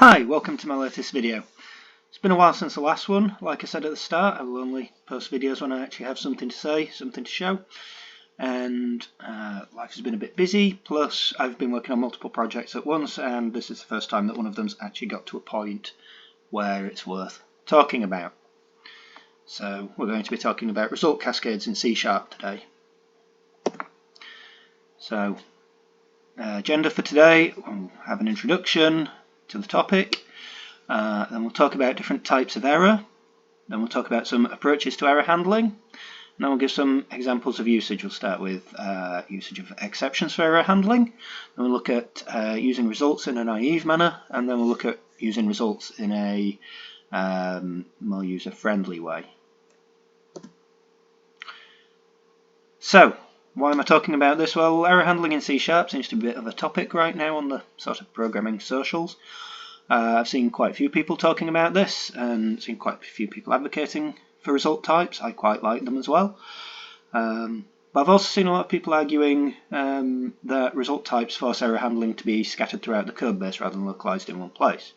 Hi, welcome to my latest video. It's been a while since the last one. Like I said at the start, I will only post videos when I actually have something to say, something to show. And life has been a bit busy, plus I've been working on multiple projects at once, and this is the first time that one of them's actually got to a point where it's worth talking about. So we're going to be talking about result cascades in C# today. So agenda for today, we'll have an introduction to the topic, then we'll talk about different types of error, then we'll talk about some approaches to error handling, and then we'll give some examples of usage. We'll start with usage of exceptions for error handling, then we'll look at using results in a naive manner, and then we'll look at using results in a more user-friendly way. So, why am I talking about this? Well, error handling in C# seems to be a bit of a topic right now on the sort of programming socials. I've seen quite a few people talking about this and seen quite a few people advocating for result types. I quite like them as well. But I've also seen a lot of people arguing that result types force error handling to be scattered throughout the code base rather than localized in one place.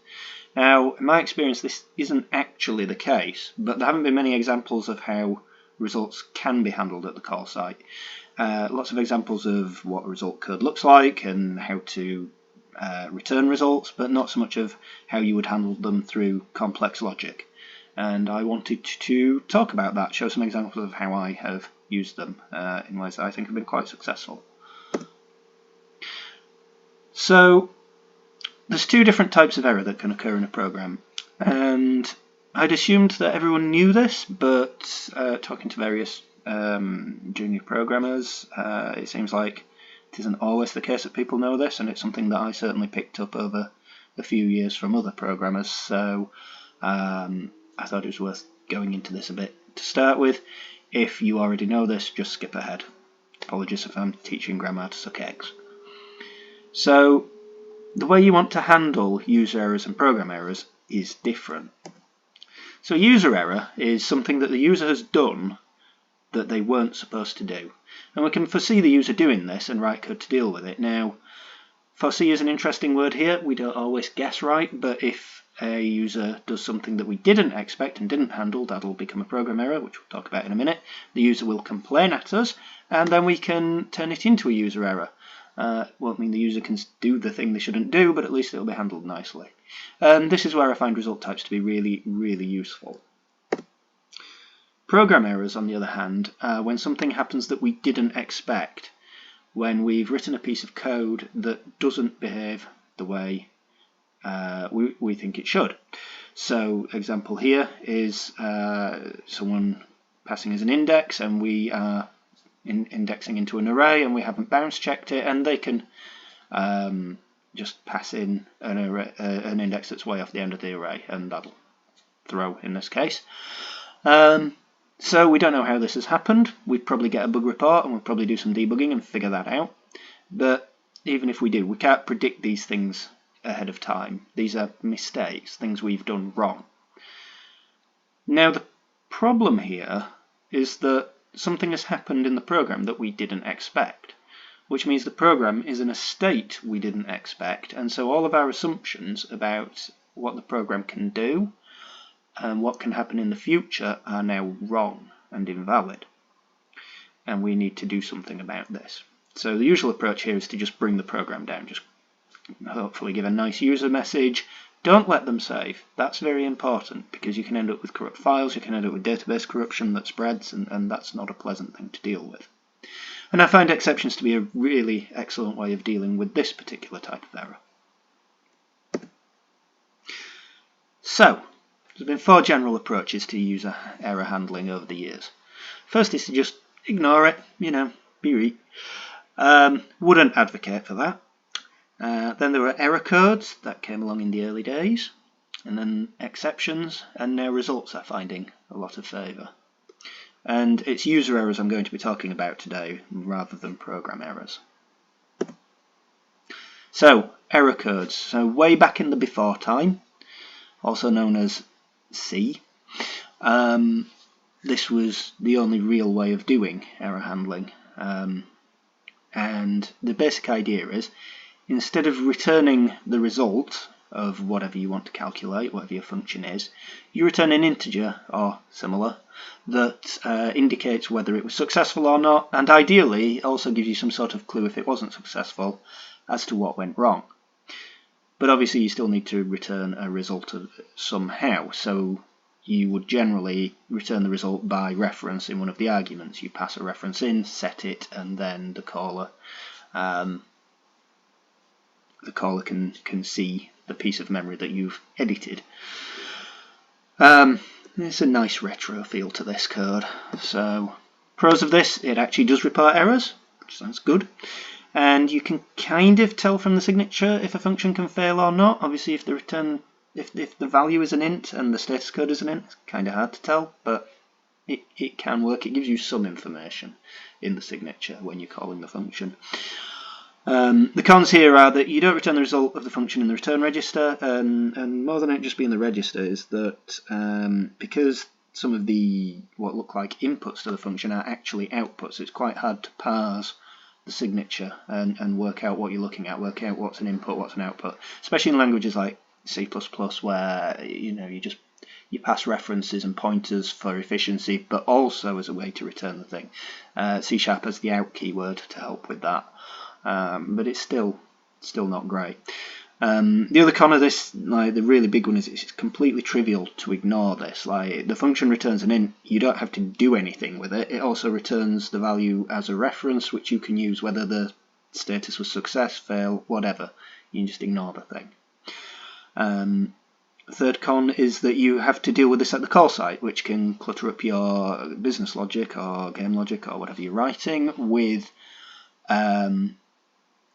Now, in my experience, this isn't actually the case, but there haven't been many examples of how results can be handled at the call site. Lots of examples of what a result code looks like and how to return results, but not so much of how you would handle them through complex logic. And I wanted to talk about that, show some examples of how I have used them in ways that I think have been quite successful. So there's two different types of error that can occur in a program, and I'd assumed that everyone knew this, but talking to various junior programmers, it seems like it isn't always the case that people know this, and it's something that I certainly picked up over a few years from other programmers, so I thought it was worth going into this a bit to start with. If you already know this, just skip ahead. Apologies if I'm teaching grandma to suck eggs. So the way you want to handle user errors and program errors is different. So user error is something that the user has done that they weren't supposed to do. And we can foresee the user doing this and write code to deal with it. Now, foresee is an interesting word here. We don't always guess right, but if a user does something that we didn't expect and didn't handle, that'll become a program error, which we'll talk about in a minute. The user will complain at us, and then we can turn it into a user error. Won't mean the user can do the thing they shouldn't do, but at least it'll be handled nicely. This is where I find result types to be really, really useful. Program errors, on the other hand, when something happens that we didn't expect, when we've written a piece of code that doesn't behave the way we think it should. So, example here is someone passing as an index, and we are indexing into an array, and we haven't bounce checked it, and they can just pass in an index that's way off the end of the array, and that'll throw in this case. So we don't know how this has happened. We'd probably get a bug report and we'd probably do some debugging and figure that out. But even if we do, we can't predict these things ahead of time. These are mistakes, things we've done wrong. Now the problem here is that something has happened in the program that we didn't expect, which means the program is in a state we didn't expect, and so all of our assumptions about what the program can do and what can happen in the future are now wrong and invalid, and we need to do something about this. So the usual approach here is to just bring the program down, just hopefully give a nice user message. Don't let them save. That's very important, because you can end up with corrupt files, you can end up with database corruption that spreads, and that's not a pleasant thing to deal with. And I find exceptions to be a really excellent way of dealing with this particular type of error. So there's been four general approaches to user error handling over the years. First is to just ignore it, be read. Wouldn't advocate for that. Then there were error codes that came along in the early days, and then exceptions, and now results are finding a lot of favour. And it's user errors I'm going to be talking about today rather than program errors. So, error codes. So way back in the before time, also known as C, this was the only real way of doing error handling. And the basic idea is, instead of returning the result of whatever you want to calculate, whatever your function is, you return an integer or similar that indicates whether it was successful or not, and ideally also gives you some sort of clue if it wasn't successful as to what went wrong. But obviously you still need to return a result somehow, so you would generally return the result by reference in one of the arguments. You pass a reference in, set it, and then the caller can see the piece of memory that you've edited. There's a nice retro feel to this code. So, pros of this, it actually does report errors, which sounds good. And you can kind of tell from the signature if a function can fail or not. Obviously, if the value is an int and the status code is an int, it's kind of hard to tell, but it can work. It gives you some information in the signature when you're calling the function. The cons here are that you don't return the result of the function in the return register, and more than it just being the register is that because some of the what look like inputs to the function are actually outputs, it's quite hard to parse the signature and work out what you're looking at, work out what's an input, what's an output, especially in languages like C++, where you pass references and pointers for efficiency, but also as a way to return the thing. C# has the out keyword to help with that, but it's still not great. The other con of this, like the really big one, is it's completely trivial to ignore this. Like the function returns an int, you don't have to do anything with it. It also returns the value as a reference, which you can use whether the status was success, fail, whatever. You can just ignore the thing. Third con is that you have to deal with this at the call site, which can clutter up your business logic or game logic or whatever you're writing with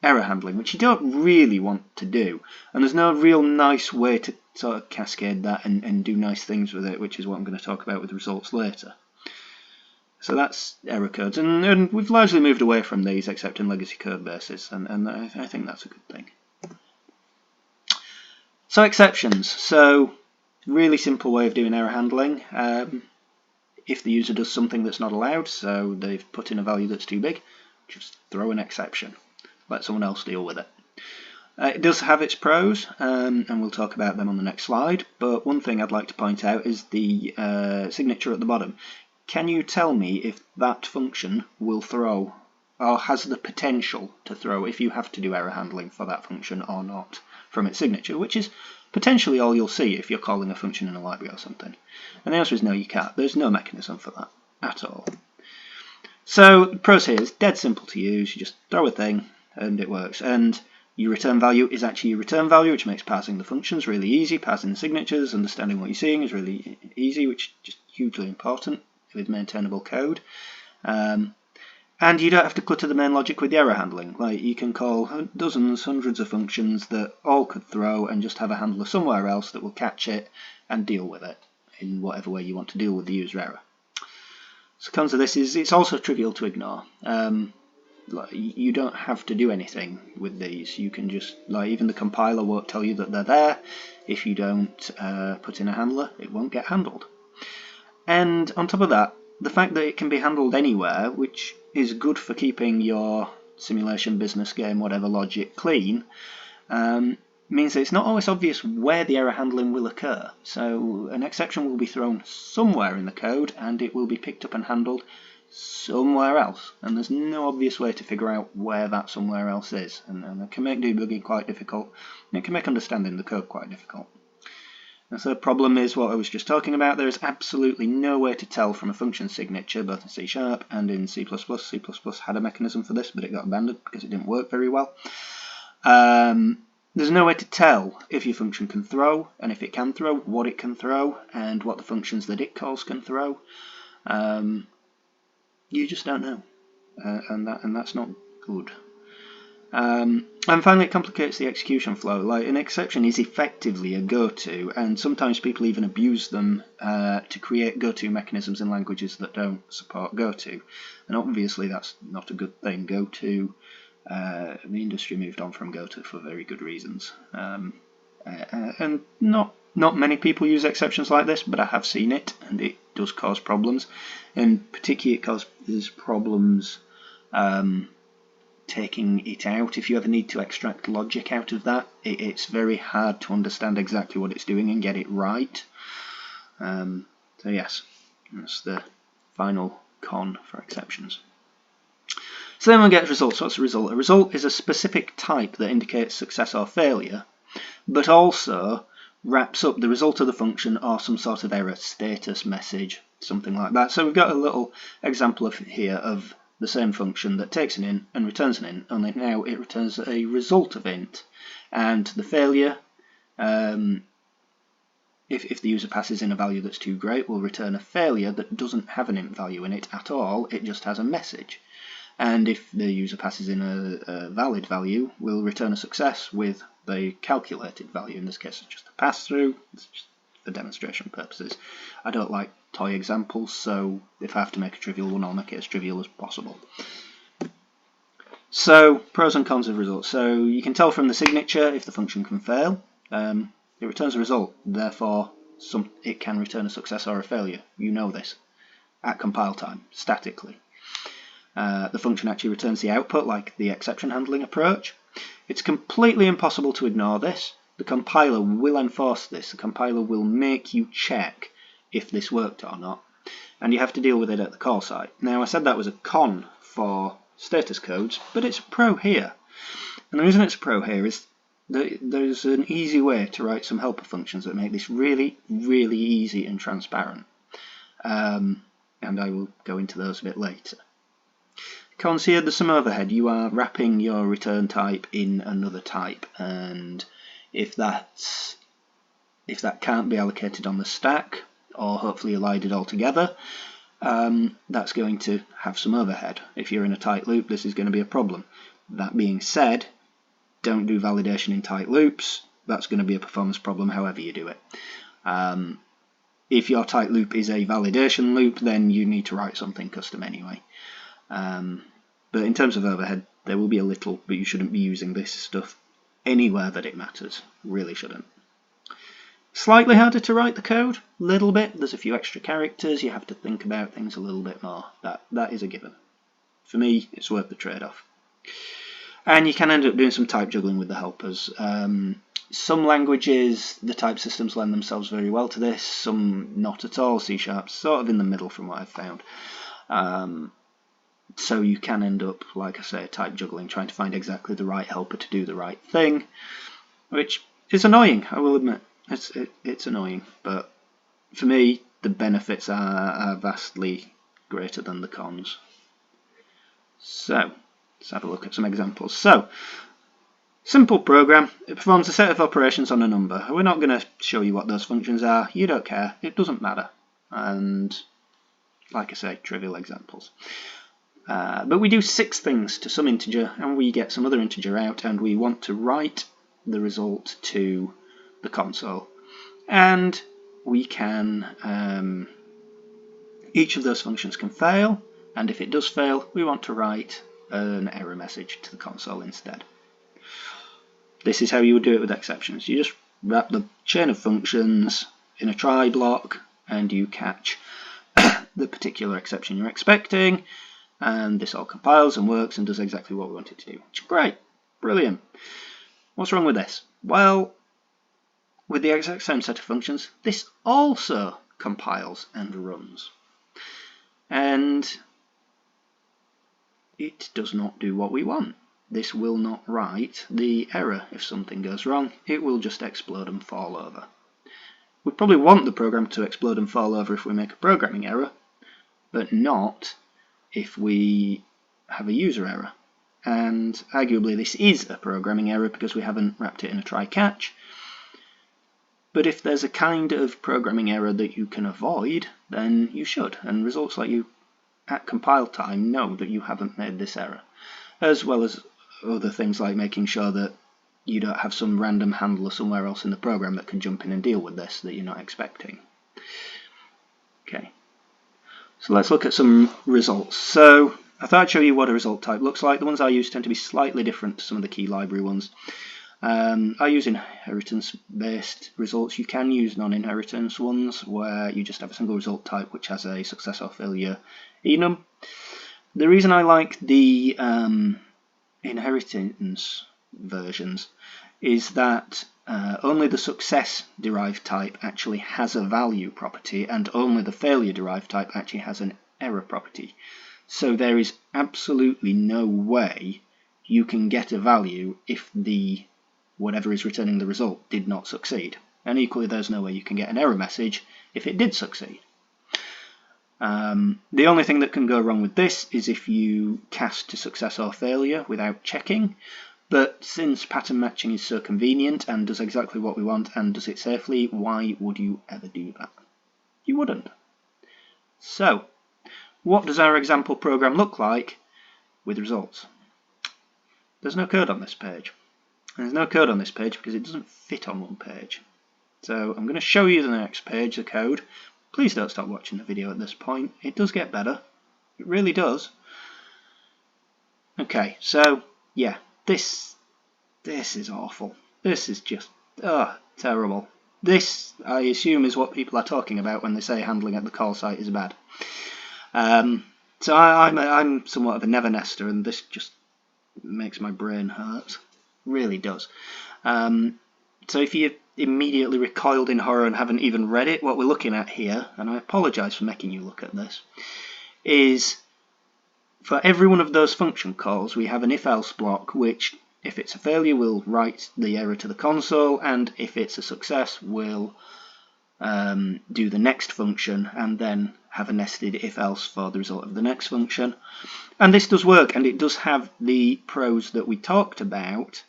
error handling, which you don't really want to do, and there's no real nice way to sort of cascade that and do nice things with it, which is what I'm going to talk about with results later. So that's error codes, and we've largely moved away from these except in legacy code bases, and I think that's a good thing. So exceptions. So really simple way of doing error handling. If the user does something that's not allowed, so they've put in a value that's too big, just throw an exception. Let someone else deal with it. It does have its pros, and we'll talk about them on the next slide, but one thing I'd like to point out is the signature at the bottom. Can you tell me if that function will throw, or has the potential to throw, if you have to do error handling for that function or not, from its signature, which is potentially all you'll see if you're calling a function in a library or something. And the answer is no, you can't. There's no mechanism for that at all. So the pros here is dead simple to use. You just throw a thing and it works. And your return value is actually your return value, which makes parsing the functions really easy. Parsing the signatures, understanding what you're seeing is really easy, which is just hugely important with maintainable code. And you don't have to clutter the main logic with the error handling. Like you can call dozens, hundreds of functions that all could throw and just have a handler somewhere else that will catch it and deal with it in whatever way you want to deal with the user error. So cons of this is it's also trivial to ignore. You don't have to do anything with these. You can just, like, even the compiler won't tell you that they're there. If you don't put in a handler, it won't get handled. And on top of that, the fact that it can be handled anywhere, which is good for keeping your simulation, business game, whatever logic clean, means that it's not always obvious where the error handling will occur. So an exception will be thrown somewhere in the code and it will be picked up and handled somewhere else, and there's no obvious way to figure out where that somewhere else is, and it can make debugging quite difficult, and it can make understanding the code quite difficult. And so the problem is what I was just talking about. There is absolutely no way to tell from a function signature, both in C# and in C++. C++ had a mechanism for this, but it got abandoned because it didn't work very well. There's no way to tell if your function can throw, and if it can throw, what it can throw, and what the functions that it calls can throw. You just don't know, and that's not good. And finally, it complicates the execution flow. Like an exception is effectively a goto, and sometimes people even abuse them to create goto mechanisms in languages that don't support goto. And obviously, that's not a good thing. Goto, the industry moved on from goto for very good reasons, and not many people use exceptions like this, but I have seen it, and it does cause problems. And particularly, it causes problems taking it out. If you ever need to extract logic out of that, it's very hard to understand exactly what it's doing and get it right. So yes, that's the final con for exceptions. So then we'll get results. What's a result? A result is a specific type that indicates success or failure, but also wraps up the result of the function or some sort of error, status, message, something like that. So we've got a little example here of the same function that takes an int and returns an int, only now it returns a result of int. And the failure, if the user passes in a value that's too great, will return a failure that doesn't have an int value in it at all, it just has a message. And if the user passes in a valid value, we'll return a success with the calculated value. In this case, it's just a pass-through. It's just for demonstration purposes. I don't like toy examples, so if I have to make a trivial one, I'll make it as trivial as possible. So, pros and cons of results. So, you can tell from the signature if the function can fail. It returns a result, therefore it can return a success or a failure. You know this at compile time, statically. The function actually returns the output like the exception handling approach. It's completely impossible to ignore this. The compiler will enforce this. The compiler will make you check if this worked or not, and you have to deal with it at the call site. Now, I said that was a con for status codes, but it's a pro here. And the reason it's a pro here is that there's an easy way to write some helper functions that make this really, really easy and transparent. And I will go into those a bit later. Cons here, there's some overhead. You are wrapping your return type in another type, and if that can't be allocated on the stack, or hopefully elided altogether, that's going to have some overhead. If you're in a tight loop, this is going to be a problem. That being said, don't do validation in tight loops. That's going to be a performance problem however you do it. If your tight loop is a validation loop, then you need to write something custom anyway. But in terms of overhead, there will be a little, but you shouldn't be using this stuff anywhere that it matters. Really shouldn't. Slightly harder to write the code, a little bit. There's a few extra characters. You have to think about things a little bit more. That is a given. For me, it's worth the trade-off. And you can end up doing some type juggling with the helpers. Some languages, the type systems lend themselves very well to this. Some not at all. C# sort of in the middle from what I've found. So you can end up, like I say, type juggling, trying to find exactly the right helper to do the right thing, which is annoying, I will admit. It's annoying, but for me, the benefits are vastly greater than the cons. So, let's have a look at some examples. So, simple program. It performs a set of operations on a number. We're not going to show you what those functions are. You don't care. It doesn't matter. And, like I say, trivial examples. But we do 6 things to some integer, and we get some other integer out, and we want to write the result to the console. And we can, each of those functions can fail, and if it does fail, we want to write an error message to the console instead. This is how you would do it with exceptions. You just wrap the chain of functions in a try block, and you catch the particular exception you're expecting, and this all compiles and works and does exactly what we want it to do. Which is great, brilliant. What's wrong with this? Well, with the exact same set of functions, this also compiles and runs. And it does not do what we want. This will not write the error if something goes wrong. It will just explode and fall over. We probably want the program to explode and fall over if we make a programming error, but not if we have a user error. And arguably this is a programming error because we haven't wrapped it in a try-catch. But if there's a kind of programming error that you can avoid, then you should. And results let you, at compile time, know that you haven't made this error. As well as other things like making sure that you don't have some random handler somewhere else in the program that can jump in and deal with this that you're not expecting. Okay. So let's look at some results. So I thought I'd show you what a result type looks like. The ones I use tend to be slightly different to some of the key library ones. I use inheritance-based results. You can use non-inheritance ones where you just have a single result type which has a success or failure enum. The reason I like the inheritance versions is that only the success derived type actually has a value property, and only the failure derived type actually has an error property. So there is absolutely no way you can get a value if the whatever is returning the result did not succeed. And equally, there's no way you can get an error message if it did succeed. The only thing that can go wrong with this is if you cast to success or failure without checking. But since pattern matching is so convenient and does exactly what we want and does it safely, why would you ever do that? You wouldn't. So, what does our example program look like with results? There's no code on this page. There's no code on this page because it doesn't fit on one page. So I'm going to show you the next page, the code. Please don't stop watching the video at this point. It does get better. It really does. Okay, so yeah, this is awful. This is just terrible. This, I assume, is what people are talking about when they say handling at the call site is bad. So I'm somewhat of a never nester, and this just makes my brain hurt. Really does. So if you immediately recoiled in horror and haven't even read it, what we're looking at here, and I apologise for making you look at this, is for every one of those function calls we have an if-else block which, if it's a failure, will write the error to the console, and if it's a success, will do the next function and then have a nested if-else for the result of the next function. And this does work, and it does have the pros that we talked about,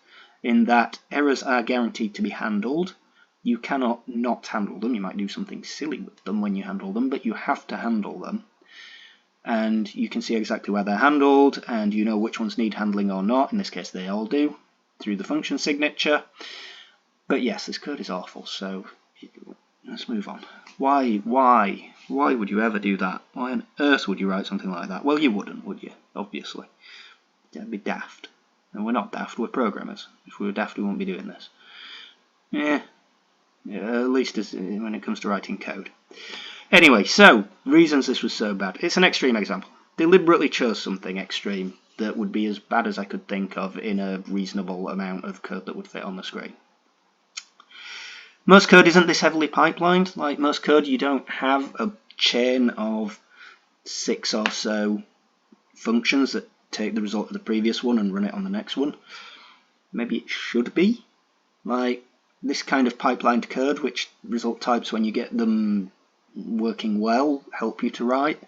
in that errors are guaranteed to be handled. You cannot not handle them. You might do something silly with them when you handle them, but you have to handle them. And you can see exactly where they're handled, and you know which ones need handling or not. In this case, they all do, through the function signature. But yes, this code is awful, so let's move on. Why would you ever do that? Why on earth would you write something like that? Well, you wouldn't, would you? Obviously. That'd be daft. And we're not daft, we're programmers. If we were daft, we wouldn't be doing this. Yeah, at least when it comes to writing code. Anyway, so, reasons this was so bad. It's an extreme example. Deliberately chose something extreme that would be as bad as I could think of in a reasonable amount of code that would fit on the screen. Most code isn't this heavily pipelined. Like most code, you don't have a chain of 6 or so functions that take the result of the previous one and run it on the next one. Maybe it should be. Like this kind of pipelined code, which result types, when you get them working well, help you to write.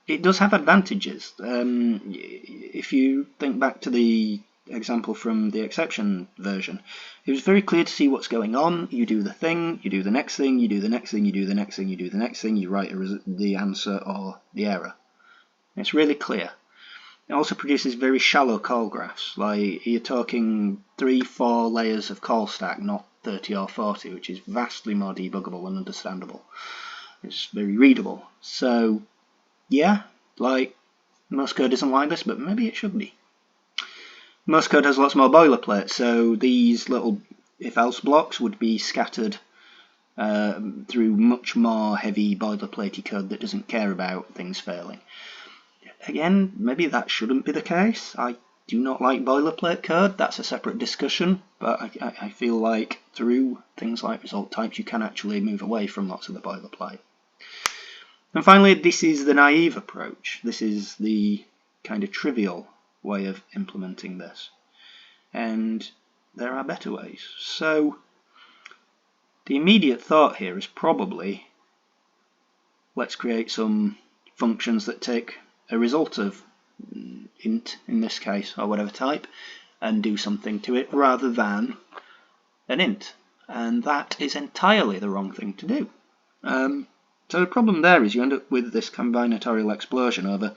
It does have advantages. If you think back to the example from the exception version, it was very clear to see what's going on. You do the thing, you do the next thing, you do the next thing, you do the next thing, you do the next thing, you write the answer or the error. It's really clear. It also produces very shallow call graphs. Like you're talking 3-4 layers of call stack, not 30 or 40, which is vastly more debuggable and understandable. It's very readable. So yeah, like most code isn't like this, but maybe it should be. Most code has lots more boilerplate, so these little if-else blocks would be scattered through much more heavy boilerplatey code that doesn't care about things failing. Again, maybe that shouldn't be the case. I do not like boilerplate code. That's a separate discussion, but I feel like through things like result types you can actually move away from lots of the boilerplate. And finally, this is the naive approach. This is the kind of trivial way of implementing this. And there are better ways. So the immediate thought here is probably, let's create some functions that take a result of int, in this case, or whatever type, and do something to it rather than an int. And that is entirely the wrong thing to do. So the problem there is you end up with this combinatorial explosion over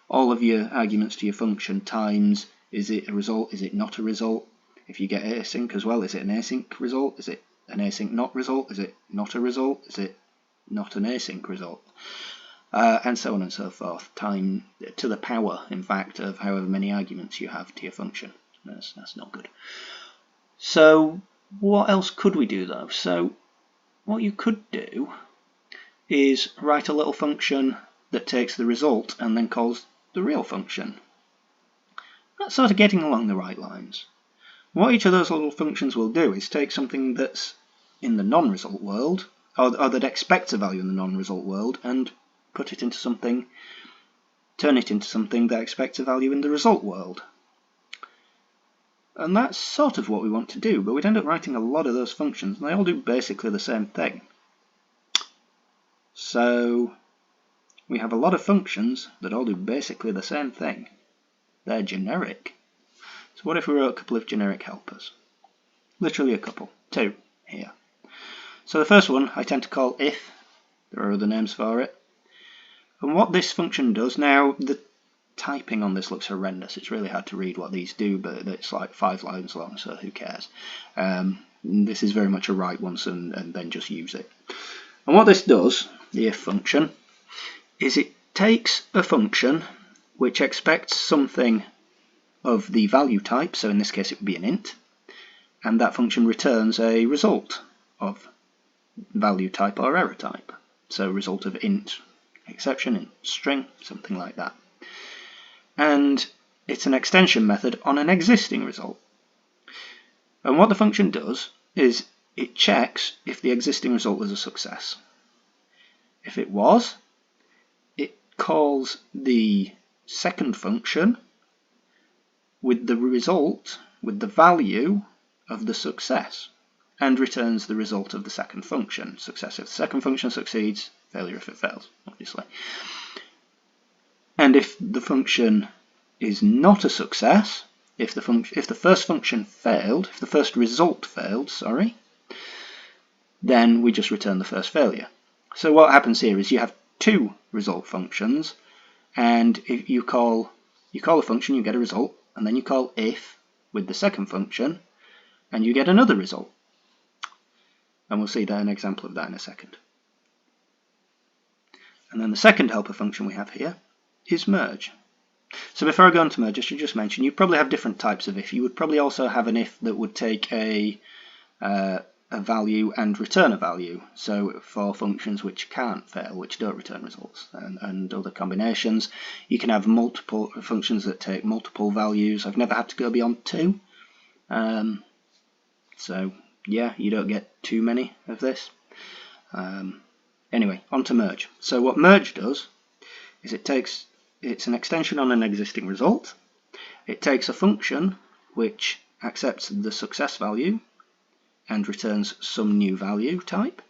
all of your arguments to your function times, is it a result, is it not a result? If you get async as well, is it an async result? Is it an async not result? Is it not a result? Is it not an async result? And so on and so forth, time to the power, in fact, of however many arguments you have to your function. That's not good. So what else could we do though? So what you could do is write a little function that takes the result and then calls the real function. That's sort of getting along the right lines. What each of those little functions will do is take something that's in the non-result world, or that expects a value in the non-result world, and put it into something, turn it into something that expects a value in the result world. And that's sort of what we want to do, but we'd end up writing a lot of those functions, and they all do basically the same thing. So we have a lot of functions that all do basically the same thing. They're generic. So what if we wrote a couple of generic helpers? Literally a couple, 2 here. So the first one I tend to call if. There are other names for it. And what this function does, now the typing on this looks horrendous. It's really hard to read what these do, but it's like 5 lines long, so who cares? This is very much a write once and then just use it. And what this does, the if function, is it takes a function which expects something of the value type, so in this case it would be an int, and that function returns a result of value type or error type. So result of int exception, int string, something like that. And it's an extension method on an existing result. And what the function does is it checks if the existing result was a success. If it was, it calls the second function with the result, with the value of the success, and returns the result of the second function. Success if the second function succeeds, failure if it fails, obviously. And if the function is not a success, if the first function failed, if the first result failed, then we just return the first failure. So what happens here is you have 2 result functions, and if you call a function, you get a result, and then you call if with the second function, and you get another result. And we'll see an example of that in a second. And then the second helper function we have here is merge. So before I go on to merge, I should just mention you probably have different types of if. You would probably also have an if that would take a value and return a value. So for functions which can't fail, which don't return results, and other combinations, you can have multiple functions that take multiple values. I've never had to go beyond 2. So yeah, you don't get too many of this. Anyway, on to merge. So what merge does is it's an extension on an existing result. It takes a function which accepts the success value and returns some new value type,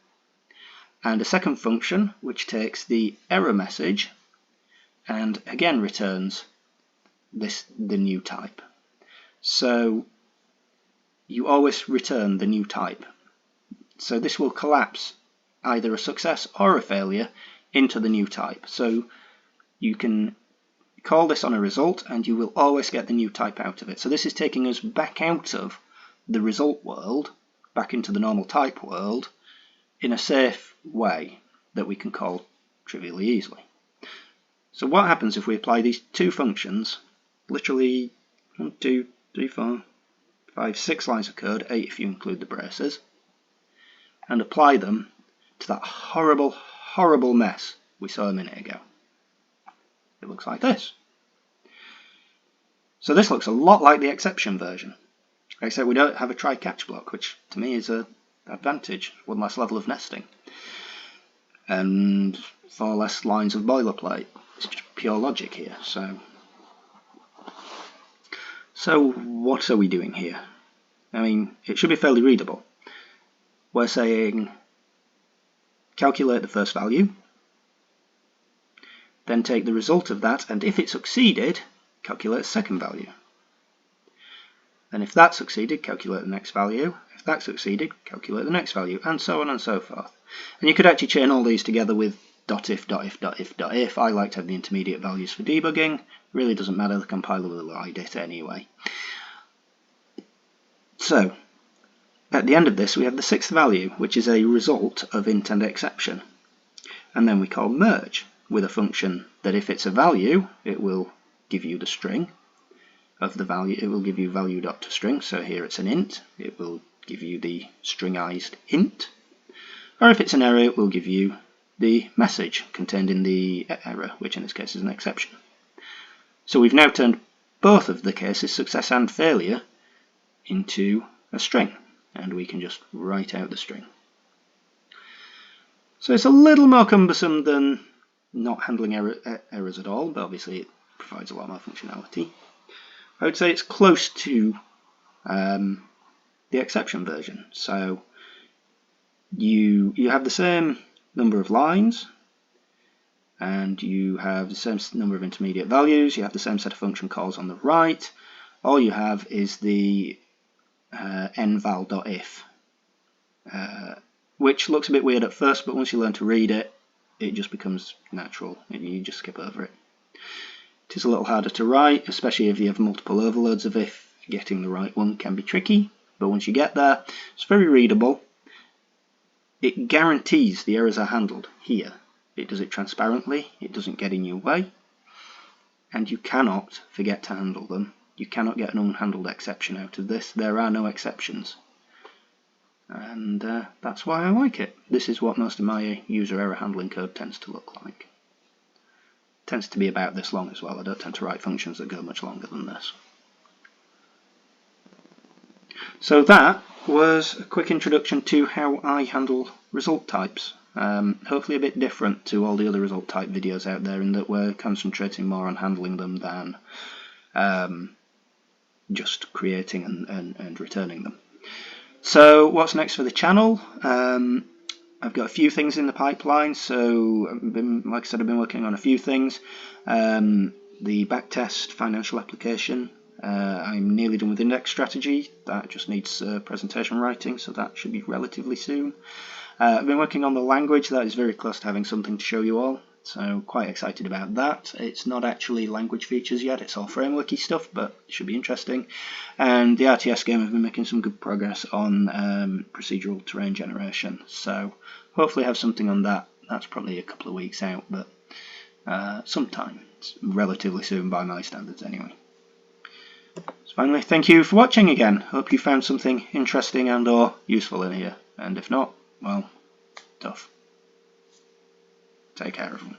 and a second function which takes the error message and again returns the new type. So you always return the new type. So this will collapse either a success or a failure into the new type. So you can call this on a result and you will always get the new type out of it. So this is taking us back out of the result world, back into the normal type world, in a safe way that we can call trivially easily. So what happens if we apply these 2 functions, literally 1, 2, 3, 4, 5, 6 lines of code, 8 if you include the braces, and apply them to that horrible, horrible mess we saw a minute ago? It looks like this. So this looks a lot like the exception version, except we don't have a try-catch block, which to me is an advantage, 1 less level of nesting, and 4 less lines of boilerplate. It's just pure logic here. So what are we doing here? I mean, it should be fairly readable. We're saying calculate the first value, then take the result of that, and if it succeeded, calculate the second value. And if that succeeded, calculate the next value. If that succeeded, calculate the next value, and so on and so forth. And you could actually chain all these together with .if, .if, .if, .if. I like to have the intermediate values for debugging. Really doesn't matter, the compiler will hide it anyway. So, at the end of this we have the 6th value, which is a result of int and exception. And then we call merge with a function that if it's a value, it will give you the string of the value. It will give you value.toString. So here it's an int, it will give you the stringized int. Or if it's an error, it will give you the message contained in the error, which in this case is an exception. So we've now turned both of the cases, success and failure, into a string, and we can just write out the string. So it's a little more cumbersome than not handling errors at all, but obviously it provides a lot more functionality. I would say it's close to the exception version. So you have the same number of lines, and you have the same number of intermediate values, you have the same set of function calls on the right. All you have is the nval.if, which looks a bit weird at first, but once you learn to read it, it just becomes natural and you just skip over it. It is a little harder to write, especially if you have multiple overloads of if. Getting the right one can be tricky, but once you get there, it's very readable. It guarantees the errors are handled here. It does it transparently, it doesn't get in your way, and you cannot forget to handle them. You cannot get an unhandled exception out of this. There are no exceptions. And that's why I like it. This is what most of my user error handling code tends to look like. It tends to be about this long as well. I don't tend to write functions that go much longer than this. So that was a quick introduction to how I handle result types. Hopefully a bit different to all the other result type videos out there, in that we're concentrating more on handling them than just creating and returning them. So what's next for the channel? I've got a few things in the pipeline, so like I said, I've been working on a few things. The backtest financial application, I'm nearly done with index strategy. That just needs presentation writing, so that should be relatively soon. I've been working on the language. That is very close to having something to show you all, so quite excited about that. It's not actually language features yet, it's all frameworky stuff, but it should be interesting. And the RTS game, I've been making some good progress on procedural terrain generation, so hopefully have something on that. That's probably a couple of weeks out, but sometime. It's relatively soon by my standards anyway. So finally, thank you for watching again. Hope you found something interesting and or useful in here, and if not, well, tough. Take care, everyone.